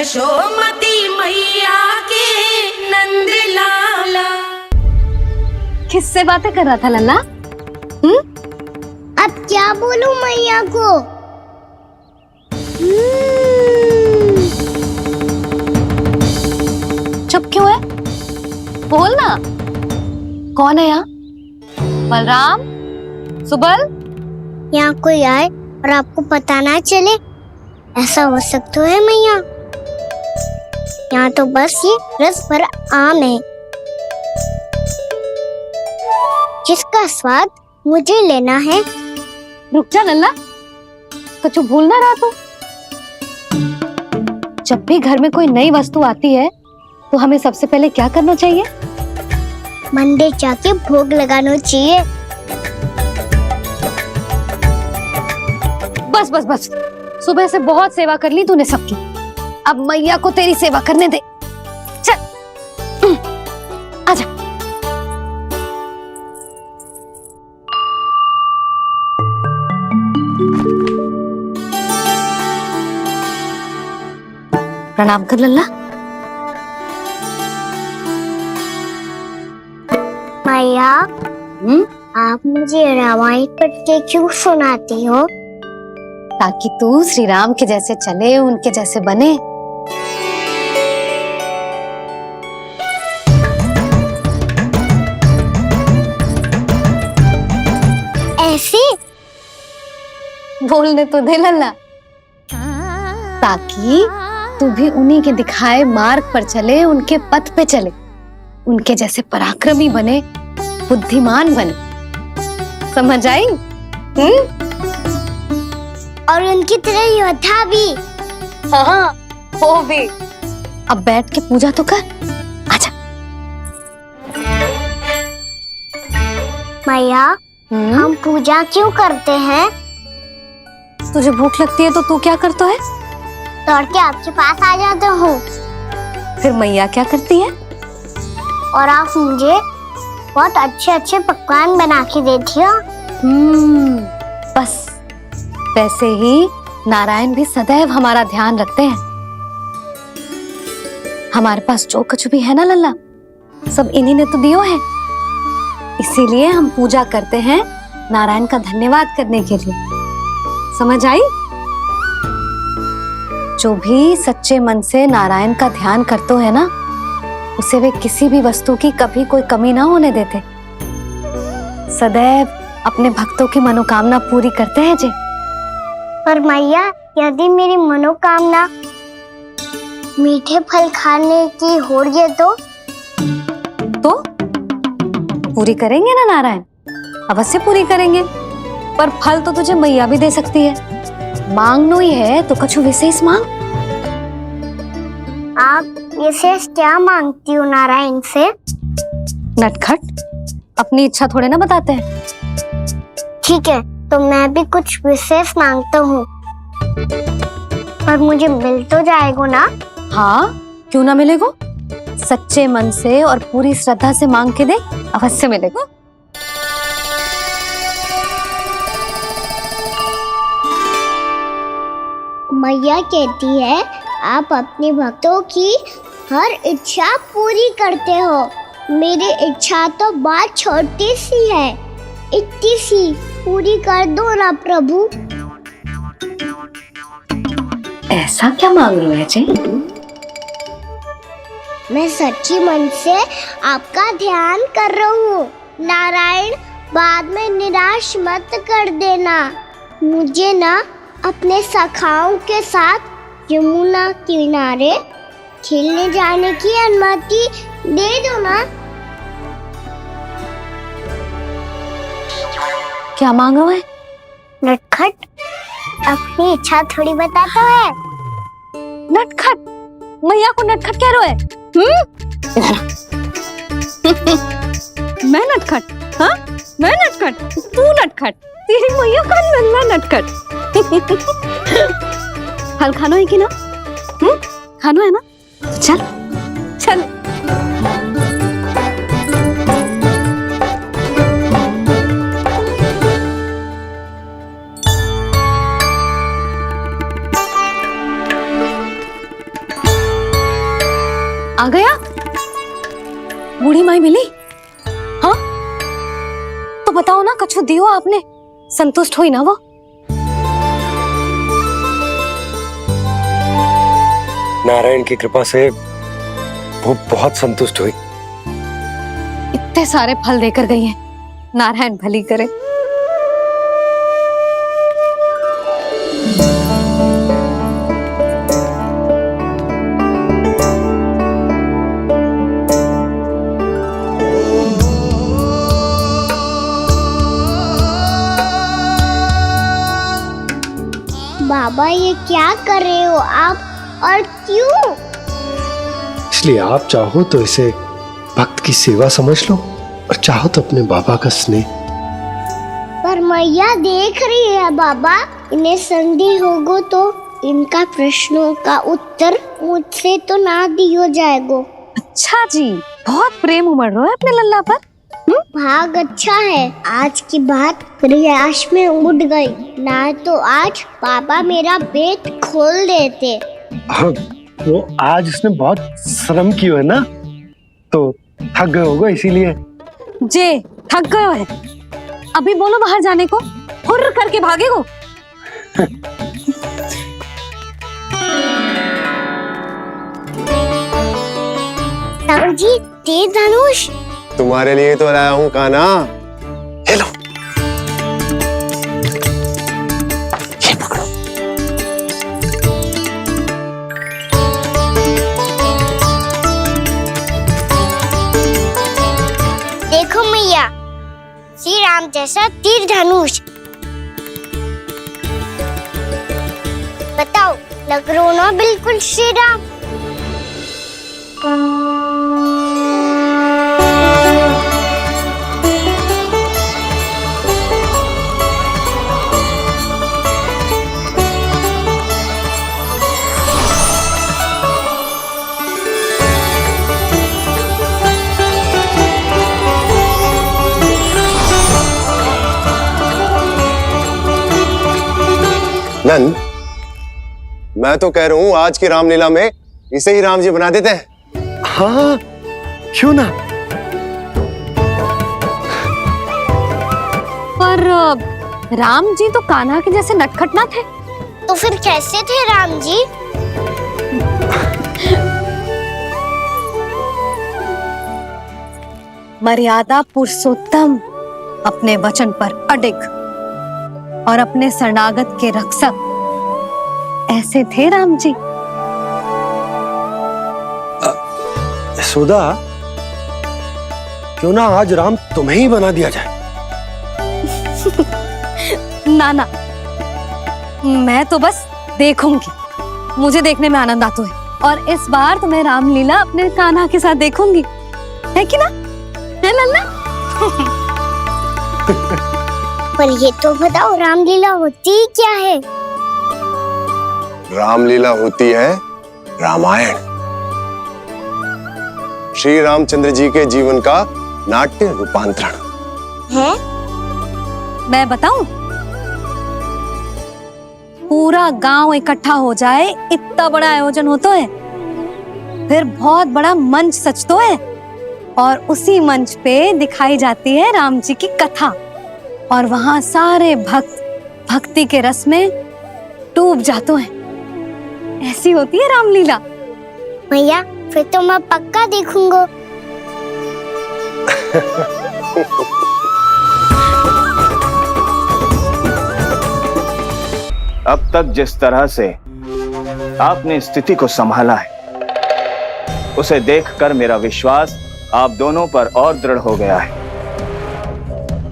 यशोमती मैया के नंद लाला। किससे बातें कर रहा था लल्ला? अब क्या बोलूं मैया को? चुप क्यों है? बोल ना। कौन है यहाँ? बलराम, सुबल? यहाँ कोई आए और आपको पता ना चले, ऐसा हो सकता है मैया? यहाँ तो बस ये रस भरा आम है जिसका स्वाद मुझे लेना है। रुक जा लल्ला, कुछ भूल ना रहा तू। जब भी घर में कोई नई वस्तु आती है तो हमें सबसे पहले क्या करना चाहिए? मंदिर जाके भोग लगाना चाहिए। बस बस बस, सुबह से बहुत सेवा कर ली तूने सबकी, अब मैया को तेरी सेवा करने दे। चल आजा। प्रणाम कर लल्ला। मैया, आप मुझे रामायण पढ़ के क्यों सुनाती हो? ताकि तू श्री राम के जैसे चले, उनके जैसे बने। ऐसे? बोलने तो दे लल्ला, ताकि तू भी उन्हीं के दिखाए मार्ग पर चले, उनके पथ पे चले, उनके जैसे पराक्रमी बने, बुद्धिमान बने। समझ आई? और उनकी तरह योद्धा भी। हाँ, वो भी। अब बैठ के पूजा तो कर। आजा। मैया, हम पूजा क्यों करते हैं? तुझे भूख लगती है तो तू क्या करता है? दौड़ के आपके पास आ जाता हूँ। फिर मैया क्या करती है? और आप मुझे बहुत अच्छे अच्छे पकवान बना के देती हो। बस वैसे ही नारायण भी सदैव हमारा ध्यान रखते हैं। हमारे पास जो कुछ भी है ना लल्ला, सब इन्हीं ने तो दियो है। इसीलिए हम पूजा करते हैं नारायण का धन्यवाद करने के लिए। समझ आई? जो भी सच्चे मन से नारायण का ध्यान करते है ना, उसे वे किसी भी वस्तु की कभी कोई कमी ना होने देते। सदैव अपने भक्तों की मनोकामना पूरी करते हैं जी। पर मैया, यदि मेरी मनोकामना मीठे फल खाने की हो रही है तो पूरी करेंगे ना नारायण? अवश्य पूरी करेंगे। पर फल तो तुझे मैया भी दे सकती है। मांगनो ही है तो कुछ विशेष मांग। आप विशेष क्या मांगती हो नारायण से? नटखट, अपनी इच्छा थोड़े ना बताते हैं। ठीक है, तो मैं भी कुछ विशेष मांगता हूँ, पर मुझे मिल तो जाएगा ना? हाँ, क्यों ना मिलेगा। सच्चे मन से और पूरी श्रद्धा से मांग के दे, अवश्य मिलेगा। मैया कहती है आप अपने भक्तों की हर इच्छा पूरी करते हो। मेरी इच्छा तो बहुत छोटी सी है, इतनी सी पूरी कर दो ना प्रभु। ऐसा क्या मांग रहे हो जी? मैं सच्ची मन से आपका ध्यान कर रहा हूँ। नारायण, बाद में निराश मत कर देना। मुझे ना अपने सखाओं के साथ यमुना किनारे खेलने जाने की अनुमति दे दो ना। क्या मांग रहा है? नटखट, अपनी इच्छा थोड़ी बताता है। नटखट? मैया को नटखट कह रहे है? मैं नटखट? हाँ, मैं नटखट? तू नटखट? तेरी मैया का नल्ला नटखट। फल खानो है कि ना? खानो है ना? चल चल। आ गया? बूढ़ी माई मिली? हाँ, तो बताओ ना, कछु दियो आपने, संतुष्ट हुई ना वो? नारायण की कृपा से वो बहुत संतुष्ट हुई। इतने सारे फल देकर गई हैं, नारायण भली करे। बाबा ये क्या कर रहे हो आप, और क्यों? इसलिए आप चाहो तो इसे भक्त की सेवा समझ लो, और चाहो तो अपने बाबा का स्नेह। पर मैया देख रही है बाबा, इन्हें संदेह होगो तो इनका प्रश्नों का उत्तर मुझसे तो ना दियो जाएगो। अच्छा जी, बहुत प्रेम उमड़ रहा है अपने लल्ला पर। भाग अच्छा है, आज की बात प्रयास में उड़ गई, ना तो आज पापा मेरा पेट खोल देते। हाँ, वो आज उसने बहुत श्रम किया है ना, तो थक गए होगा इसीलिए। जे थक गए है, अभी बोलो बाहर जाने को, हुर्र करके भागेगो। राहुल जी, तीर धनुष तुम्हारे लिए तो लाया हूँ कान्हा। ये लो। ये पकड़ो। देखो मैया, श्री राम जैसा तीर धनुष। बताओ, लग रहा ना बिल्कुल श्री राम? नंद, मैं तो कह रहा हूँ आज की रामलीला में इसे ही राम जी बना देते हैं। हाँ, क्यों ना। पर राम जी तो कान्हा के जैसे नटखट ना थे। तो फिर कैसे थे राम जी? मर्यादा पुरुषोत्तम, अपने वचन पर अडिग और अपने शरणागत के रक्षक, ऐसे थे राम जी। यशोदा, क्यों ना आज राम तुम्हें ही बना दिया जाए। ना ना, मैं तो बस देखूंगी, मुझे देखने में आनंद आता है, और इस बार तो मैं रामलीला अपने कान्हा के साथ देखूंगी, है कि ना, है लल्ला? पर ये तो बताओ, रामलीला होती क्या है? रामलीला होती है रामायण, श्री रामचंद्र जी के जीवन का नाट्य रूपांतरण है। मैं बताऊं, पूरा गांव इकट्ठा हो जाए, इतना बड़ा आयोजन होता है, फिर बहुत बड़ा मंच सजतो है, और उसी मंच पे दिखाई जाती है राम जी की कथा, और वहां सारे भक्त भक्ति के रस में डूब जाते हैं। ऐसी होती है रामलीला। भैया, फिर तो मैं पक्का देखूंगा। अब तक जिस तरह से आपने स्थिति को संभाला है, उसे देखकर मेरा विश्वास आप दोनों पर और दृढ़ हो गया है,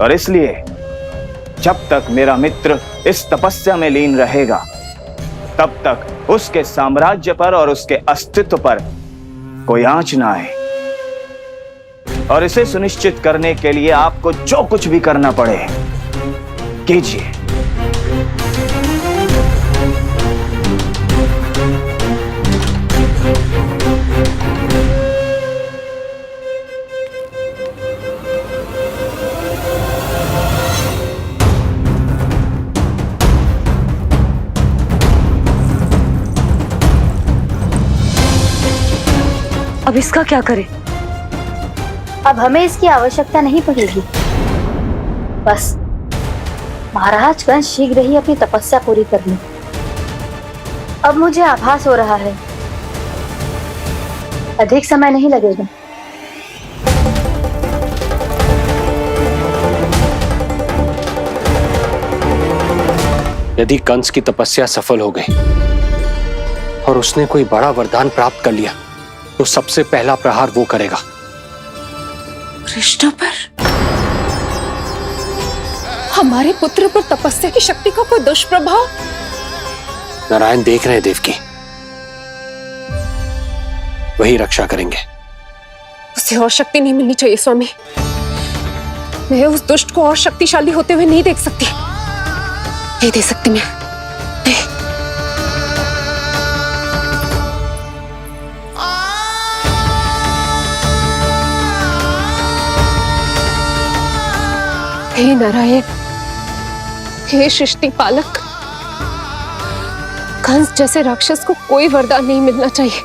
और इसलिए जब तक मेरा मित्र इस तपस्या में लीन रहेगा, तब तक उसके साम्राज्य पर और उसके अस्तित्व पर कोई आंच ना आए। और इसे सुनिश्चित करने के लिए आपको जो कुछ भी करना पड़े कीजिए। अब इसका क्या करें? अब हमें इसकी आवश्यकता नहीं पड़ेगी। बस महाराजगण शीघ्र ही अपनी तपस्या पूरी कर लें। अब मुझे आभास हो रहा है अधिक समय नहीं लगेगा। यदि कंस की तपस्या सफल हो गई और उसने कोई बड़ा वरदान प्राप्त कर लिया तो सबसे पहला प्रहार वो करेगा। कृष्ण पर, हमारे पुत्र पर तपस्या की शक्ति का कोई दुष्प्रभाव? नारायण देख रहे हैं देवकी, वही रक्षा करेंगे। उसे और शक्ति नहीं मिलनी चाहिए स्वामी। मैं उस दुष्ट को और शक्तिशाली होते हुए नहीं देख सकती, नहीं दे सकती मैं। हे नारायण, हे सृष्टि पालक, कंस जैसे राक्षस को कोई वरदान नहीं मिलना चाहिए।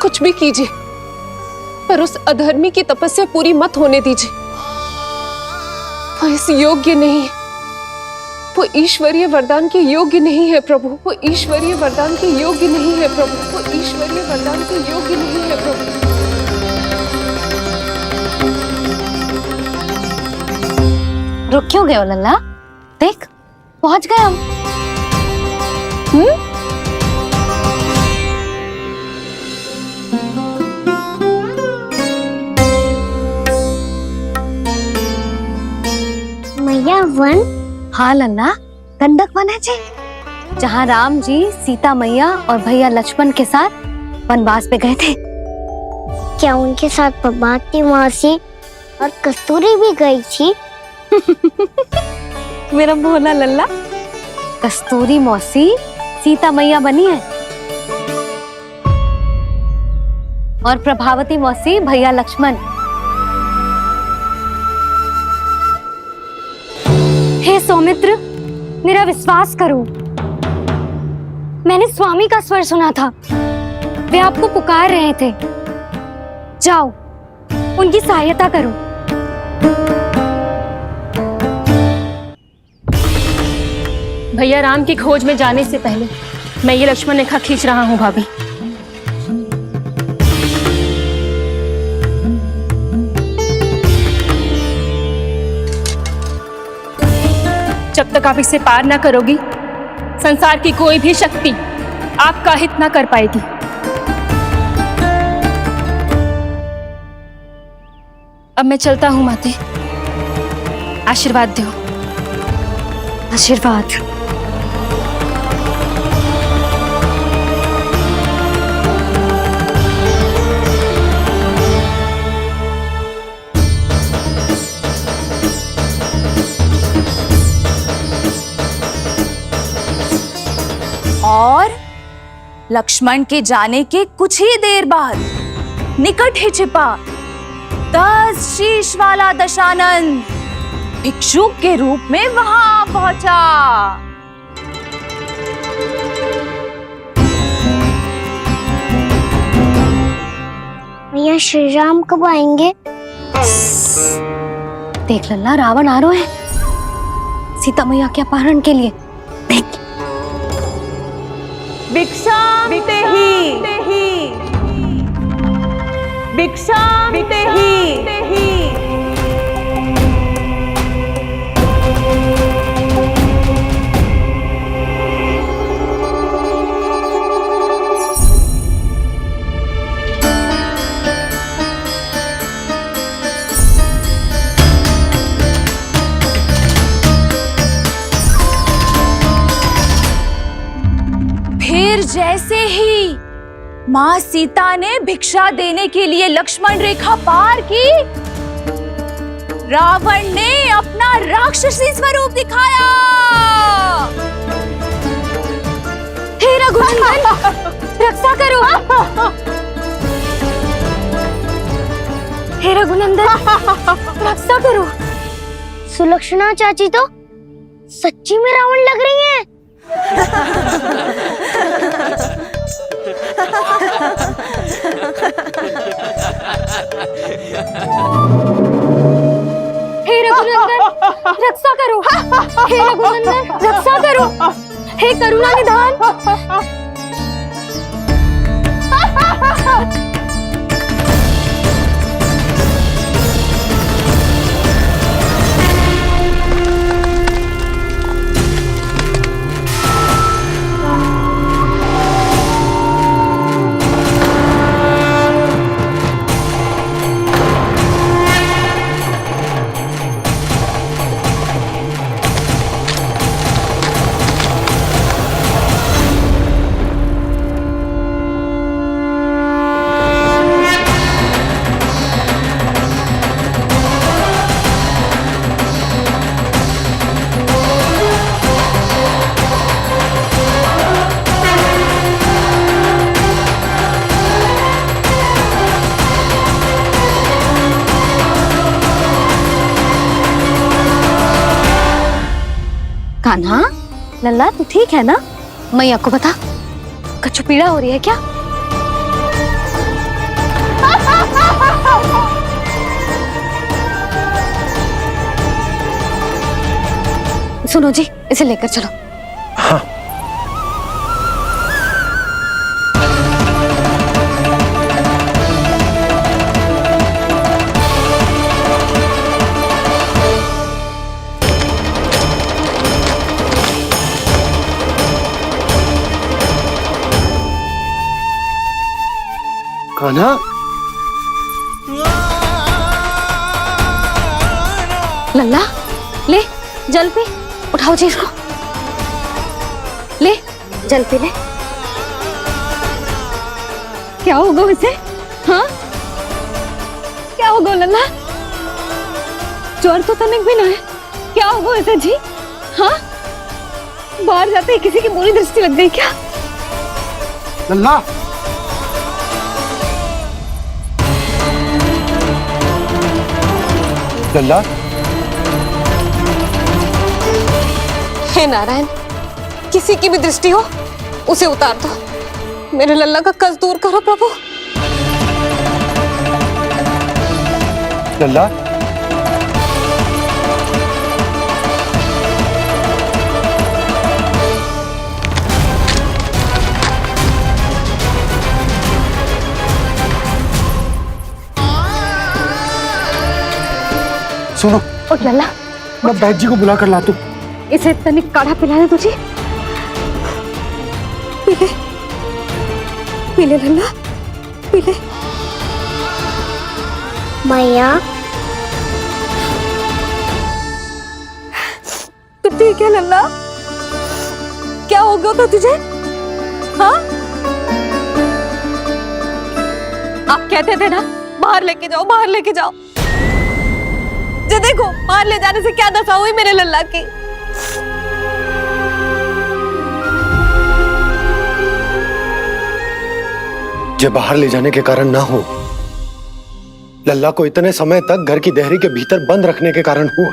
कुछ भी कीजिए पर उस अधर्मी की तपस्या पूरी मत होने दीजिए। वो इस योग्य नहीं है, वो ईश्वरीय वरदान के योग्य नहीं है प्रभु। वो ईश्वरीय वरदान के योग्य नहीं है प्रभु। वो ईश्वरीय वरदान के योग्य नहीं है प्रभु। रुक क्यों गए हो लल्ला? देख पहुंच गए हम। मैया वन? हाँ लल्ला, गंडक वन है जी, जहाँ राम जी सीता मैया और भैया लक्ष्मण के साथ वनवास पे गए थे। क्या उनके साथ पद्मावती मौसी और कस्तूरी भी गई थी? मेरा भोला लल्ला, कस्तूरी मौसी सीता मैया बनी है और प्रभावती मौसी भैया लक्ष्मण। हे सौमित्र, मेरा विश्वास करो, मैंने स्वामी का स्वर सुना था। वे आपको पुकार रहे थे। जाओ उनकी सहायता करो। भैया राम की खोज में जाने से पहले मैं ये लक्ष्मण रेखा खींच रहा हूँ भाभी। जब तक आप इसे पार ना करोगी, संसार की कोई भी शक्ति आपका हित ना कर पाएगी। अब मैं चलता हूँ माते, आशीर्वाद दो। आशीर्वाद। और लक्ष्मण के जाने के कुछ ही देर बाद निकट ही छिपा 10 शीश वाला दशानन भिक्षुक के रूप में वहां पहुंचा। भैया श्री राम कब आएंगे? देख लल्ला, रावण आ रहा है सीता मैया के अपहरण के लिए। देख, भिक्षाम देहि, भिक्षाम देहि। फिर जैसे ही माँ सीता ने भिक्षा देने के लिए लक्ष्मण रेखा पार की, रावण ने अपना राक्षसी स्वरूप दिखाया। हे रघुनंदन, रक्षा करो। हे रघुनंदन, रक्षा करो। सुलक्षणा चाची तो सच्ची में रावण लग रही हैं। हे रघुनंदन रक्षा करो, हे रघुनंदन रक्षा करो, हे करुणा निधान। कान्हा, लल्ला तू ठीक है ना? मैया को बता, कछु पीड़ा हो रही है क्या? सुनो जी, इसे लेकर चलो। हाँ। कान्हा, लल्ला ले जल पी, उठाओ जी इसको, ले जल पी ले। क्या होगा इसे? हाँ क्या होगा लल्ला? ज्वर तो तनिक भी ना है, क्या होगा इसे जी? हाँ बाहर जाते ही किसी की बुरी दृष्टि लग गई क्या? लल्ला, लल्ला, हे नारायण, किसी की भी दृष्टि हो उसे उतार दो, मेरे लल्ला का कष्ट दूर करो प्रभु। लल्ला, सुनो, और लल्ला मैं बैद जी को बुला कर लाता हूँ। इसे तनिक काढ़ा पिलाने तुझे। पीले पीले लल्ला पीले। मैया तो ठीक है लल्ला, क्या हो गया था तुझे? हाँ आप कहते थे ना बाहर लेके जाओ, बाहर लेके जाओ। जे देखो बाहर ले जाने से क्या दशा हुई मेरे लल्ला की। जो बाहर ले जाने के कारण ना हो, लल्ला को इतने समय तक घर की देहरी के भीतर बंद रखने के कारण हुआ।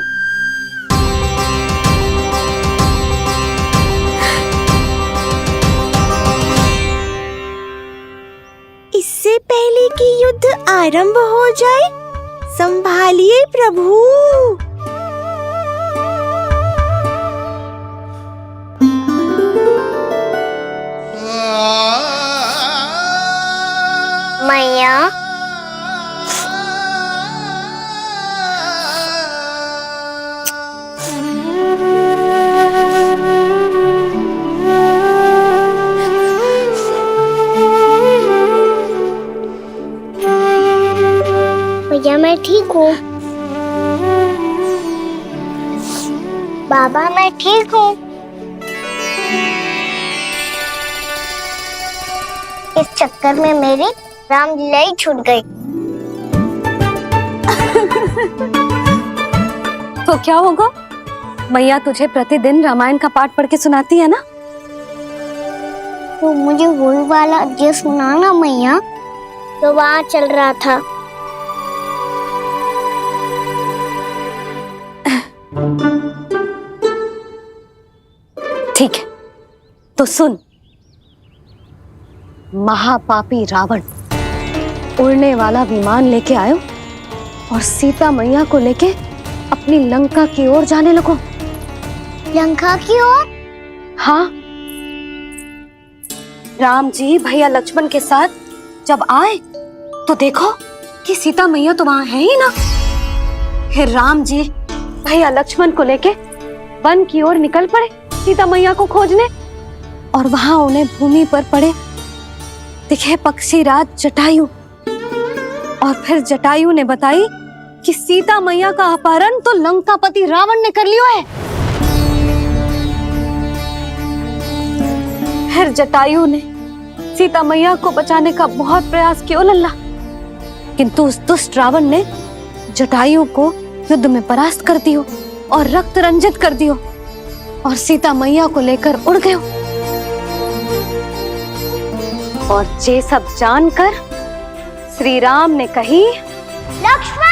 इससे पहले कि युद्ध आरंभ हो जाए, संभालिए प्रभु। मैया भैया मैं ठीक हूँ। बाबा मैं ठीक हूँ। इस चक्कर में मेरी रामलीला ही छूट गई। तो क्या होगा? मैया तुझे प्रतिदिन रामायण का पाठ पढ़ के सुनाती है ना? तो मुझे वही वाला अध्याय सुनाना मैया, तो वहाँ चल रहा था। ठीक है तो सुन। महापापी रावण उड़ने वाला विमान लेके आयो और सीता मैया को लेके अपनी लंका की ओर जाने लगो। लंका की ओर? हाँ, राम जी भैया लक्ष्मण के साथ जब आए तो देखो कि सीता मैया तो वहां है ही ना। फिर राम जी भैया लक्ष्मण को लेके वन की ओर निकल पड़े सीता मैया को खोजने, और वहां उन्हें भूमि पर पड़े दिखे पक्षी राज जटायु। और फिर जटायु ने बताई कि सीता मैया का अपहरण तो लंकापति रावण ने कर लियो है। फिर जटायु ने सीता मैया को बचाने का बहुत प्रयास किया लल्ला, किंतु उस दुष्ट रावण ने जटायु को युद्ध में परास्त कर दियो और रक्त रंजित कर दियो और सीता मैया को लेकर उड़ गयो। और ये सब जानकर श्री राम ने कही, लक्ष्मण